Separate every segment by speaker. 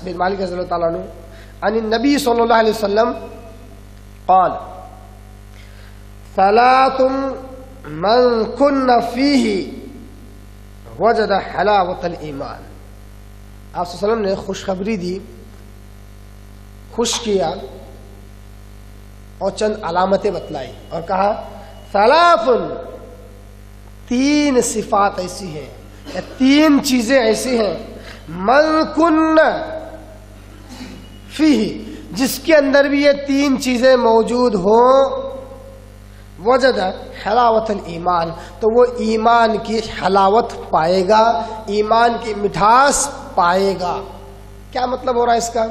Speaker 1: بن مالک رضی اللہ تعالیٰ عنہ عن النبی صلی اللہ علیہ وسلم قال ثلاث من کن فیہ وجد حلاوت الایمان. آپ صلی اللہ علیہ وسلم نے خوشخبری دی، خوش کیا اور چند علامتیں بتلائی اور کہا ثلاث، تین صفات ایسی ہیں یا تین چیزیں ایسی ہیں من کن فیہ، جس کے اندر بھی یہ تین چیزیں موجود ہوں، وجد حلاوت الایمان، تو وہ ایمان کی حلاوت پائے گا، ایمان کی مٹھاس پائے گا. کیا مطلب ہو رہا ہے اس کا؟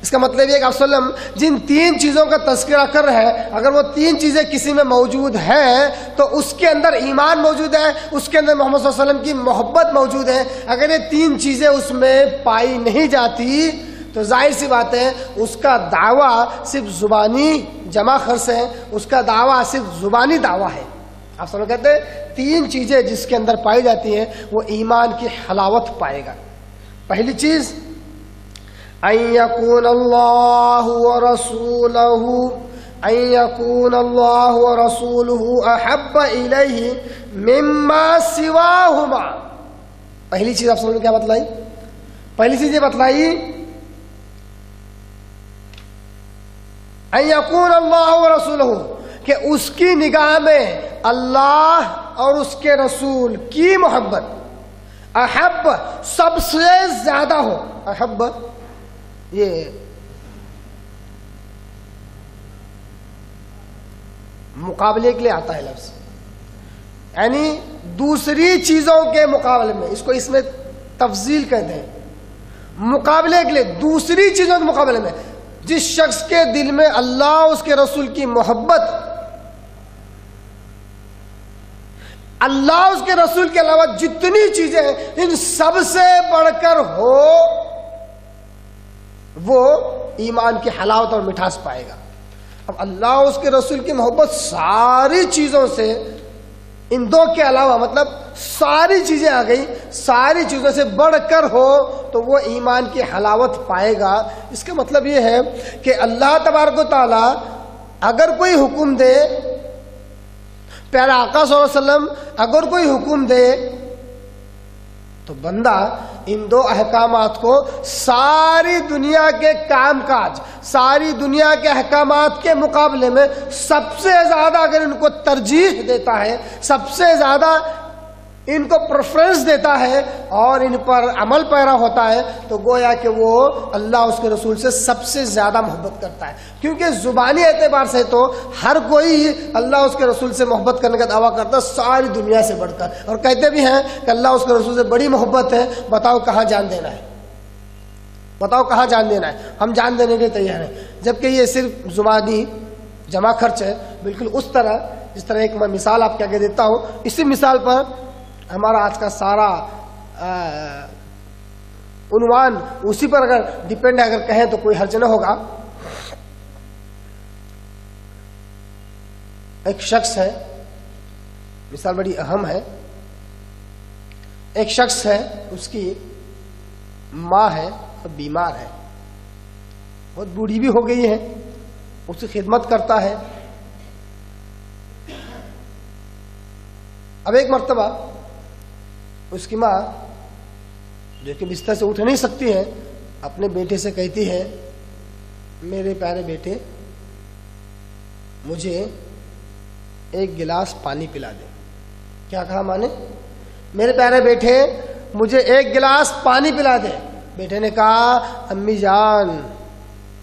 Speaker 1: اس کا مطلب یہ کہ آپ صلی اللہ علیہ وسلم جن تین چیزوں کا تذکرہ کر رہے ہیں، اگر وہ تین چیزیں کسی میں موجود ہیں تو اس کے اندر ایمان موجود ہے، اس کے اندر محمد صلی اللہ علیہ وسلم کی محبت موجود ہے. اگر یہ تین چیزیں اس میں پائی نہیں جاتی تو ظاہر سی بات ہے اس کا دعویٰ صرف زبانی جمع خرچ ہے، اس کا دعویٰ صرف زبانی دعویٰ ہے. آپ سب کہتے ہیں تین چیزیں جس کے اندر پائی جاتی ہیں وہ ایمان کی حلاوت پائے گا. پہلی چیز ان یکون اللہ ورسولہ احب الیہ مما سواہما. پہلی چیز آپ سب نے کیا بتلائی؟ پہلی چیز یہ بتلائی ان یکون اللہ ورسولہ، کہ اس کی نگاہ میں اللہ اور اس کے رسول کی محبت احب سب سے زیادہ ہو. احب یہ مقابلے کے لیے آتا ہے لفظ، یعنی دوسری چیزوں کے مقابلے میں، اس کو اس میں تفضیل کہتے ہیں، مقابلے کے لیے دوسری چیزوں کے مقابلے میں جس شخص کے دل میں اللہ اس کے رسول کی محبت، اللہ اس کے رسول کے علاوہ جتنی چیزیں ہیں ان سب سے بڑھ کر ہو، وہ ایمان کی حلاوت اور مٹھاس پائے گا. اب اللہ اس کے رسول کی محبت ساری چیزوں سے، ان دو کے علاوہ مطلب ساری چیزیں آ گئی، ساری چیزوں سے بڑھ کر ہو تو وہ ایمان کی حلاوت پائے گا. اس کا مطلب یہ ہے کہ اللہ تبارک و تعالی اگر کوئی حکم دے، پیارا آقا صلی اللہ علیہ وسلم اگر کوئی حکم دے تو بندہ ان دو احکامات کو ساری دنیا کے کام کاج، ساری دنیا کے احکامات کے مقابلے میں سب سے زیادہ اگر ان کو ترجیح دیتا ہے، سب سے زیادہ ان کو پریفرنس دیتا ہے اور ان پر عمل پیرا ہوتا ہے تو گویا کہ وہ اللہ اس کے رسول سے سب سے زیادہ محبت کرتا ہے. کیونکہ زبانی اعتبار سے تو ہر کوئی اللہ اس کے رسول سے محبت کرنے کا دعویٰ کرتا ہے ساری دنیا سے بڑھ کر، اور کہتے بھی ہیں کہ اللہ اس کے رسول سے بڑی محبت ہے، بتاؤ کہاں جان دینا ہے، بتاؤ کہاں جان دینا ہے، ہم جان دینے کے لیے تیار ہیں. جبکہ یہ صرف زبانی جمع خرچ ہے. بالکل اس طرح جس طرح ایک میں مثال آپ کے آگے دیتا ہوں، اسی مثال پر ہمارا آج کا سارا عنوان اسی پر اگر ڈیپینڈ ہے، اگر کہیں تو کوئی حرج نہ ہوگا. ایک شخص ہے، مثال بڑی اہم ہے، ایک شخص ہے، اس کی ماں ہے اور بیمار ہے، بہت بوڑھی بھی ہو گئی ہے، اس کی خدمت کرتا ہے. اب ایک مرتبہ اس کی ماں جو کہ بستر سے اٹھ نہیں سکتی ہے اپنے بیٹے سے کہتی ہے میرے پیارے بیٹے مجھے ایک گلاس پانی پلا دے. کیا کہا ماں نے؟ میرے پیارے بیٹے مجھے ایک گلاس پانی پلا دے. بیٹے نے کہا امی جان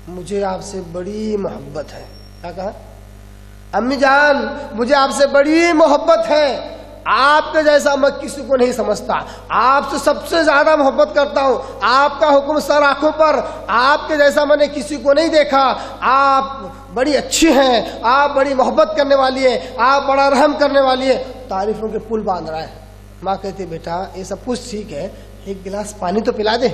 Speaker 1: مجھے آپ سے بڑی محبت ہے. کیا کہا؟ امی جان مجھے آپ سے بڑی محبت ہے، آپ کے جیسا میں کسی کو نہیں سمجھتا، آپ سے سب سے زیادہ محبت کرتا ہوں، آپ کا حکم سر آنکھوں پر، آپ کے جیسا میں نے کسی کو نہیں دیکھا، آپ بڑی اچھی ہیں، آپ بڑی محبت کرنے والی ہیں، آپ بڑا رحم کرنے والی ہیں. تعریفوں کے پل باندھ رہا ہے. ماں کہتی بیٹا یہ سب کچھ ٹھیک ہے، ایک گلاس پانی تو پلا دے.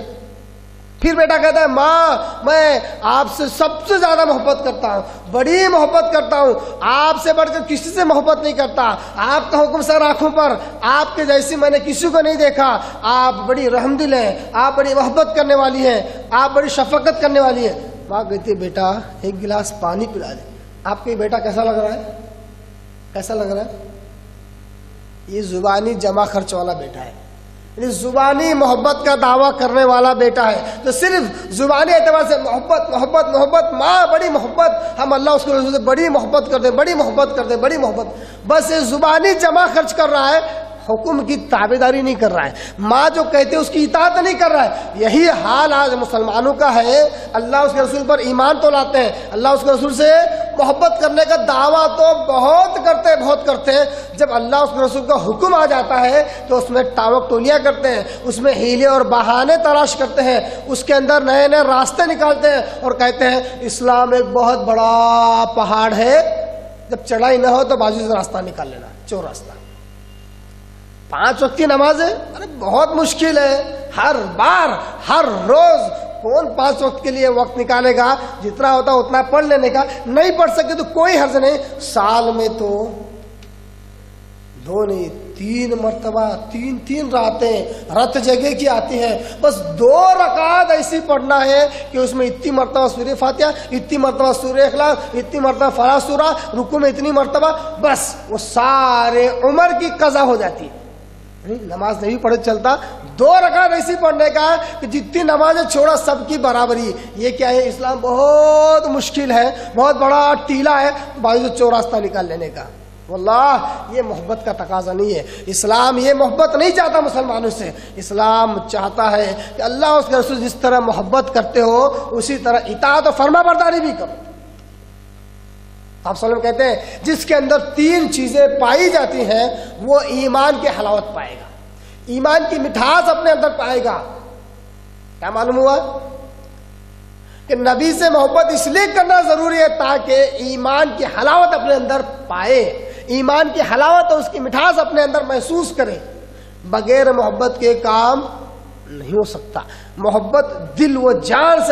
Speaker 1: پھر بیٹا کہتا ہے ماں میں آپ سے سب سے زیادہ محبت کرتا ہوں، بڑی محبت کرتا ہوں، آپ سے بڑھ کر کسی سے محبت نہیں کرتا، آپ کا حکم سر آنکھوں پر، آپ کے جیسی میں نے کسی کو نہیں دیکھا، آپ بڑی رحم دل ہیں، آپ بڑی محبت کرنے والی ہیں، آپ بڑی شفقت کرنے والی ہیں۔ ماں کہتی ہے بیٹا ایک گلاس پانی پلا دے۔ آپ کا بیٹا کیسا لگ رہا ہے؟ کیسا لگ رہا ہے؟ یہ زبانی جمع خرچ والا بیٹا ہے، یعنی زبانی محبت کا دعویٰ کرنے والا بیٹا ہے، تو صرف زبانی اعتبار سے محبت محبت محبت، ماں بڑی محبت، ہم اللہ اس کے رسول سے بڑی محبت کرتے، بڑی محبت کرتے، بڑی محبت، بس یہ زبانی جمع خرچ کر رہا ہے، حکم کی تابعداری نہیں کر رہا ہے، ماں جو کہتے اس کی اطاعت نہیں کر رہا ہے۔ یہی حال آج مسلمانوں کا ہے۔ اللہ اس کے رسول پر ایمان تو لاتے ہیں، اللہ اس کے رسول سے محبت کرنے کا دعویٰ تو بہت کرتے ہیں، جب اللہ اس کے رسول کا حکم آ جاتا ہے تو اس میں ٹاوک ٹولیاں کرتے ہیں، اس میں ہیلے اور بہانے تلاش کرتے ہیں، اس کے اندر نئے نئے راستے نکالتے ہیں اور کہتے ہیں اسلام ایک بہت بڑا پہاڑ ہے، جب چڑھائی نہ ہو تو بازو سے راستہ نکال لینا، چور راستہ۔ 5 وقت کی نمازیں ارے بہت مشکل ہے، ہر بار ہر روز کون 5 وقت کے لیے وقت نکالے گا؟ جتنا ہوتا اتنا پڑھ لینے کا، نہیں پڑھ سکے تو کوئی حرج نہیں، سال میں تو 2 نہیں 3 مرتبہ 3 راتیں رت جگہ کی آتی ہیں، بس 2 رکعت ایسی پڑھنا ہے کہ اس میں اتنی مرتبہ سورہ فاتحہ، اتنی مرتبہ سورہ اخلاص، اتنی مرتبہ فلاح سورہ، رکوع میں اتنی مرتبہ، بس وہ سارے عمر کی قضا ہو جاتی ہے۔ نماز نہیں پڑھے چلتا، 2 رکعت ایسی پڑھنے کا کہ جتنی نمازیں چھوڑا سب کی برابری۔ یہ کیا ہے؟ اسلام بہت مشکل ہے، بہت بڑا ٹیلا ہے، بازو سے چور راستہ نکال لینے کا۔ واللہ یہ محبت کا تقاضا نہیں ہے، اسلام یہ محبت نہیں چاہتا مسلمانوں سے، اسلام چاہتا ہے کہ اللہ اس کے رسول جس طرح محبت کرتے ہو اسی طرح اطاعت و فرما برداری بھی کرو۔ آپ صلی اللہ علیہ وسلم کہتے ہیں جس کے اندر 3 چیزیں پائی جاتی ہیں وہ ایمان کی حلاوت پائے گا، ایمان کی مٹھاس اپنے اندر پائے گا۔ کیا معلوم ہوا کہ نبی سے محبت اس لیے کرنا ضروری ہے تاکہ ایمان کی حلاوت اپنے اندر پائے، ایمان کی حلاوت اور اس کی مٹھاس اپنے اندر محسوس کرے۔ بغیر محبت کے کام نہیں ہو سکتا، محبت دل و جان سے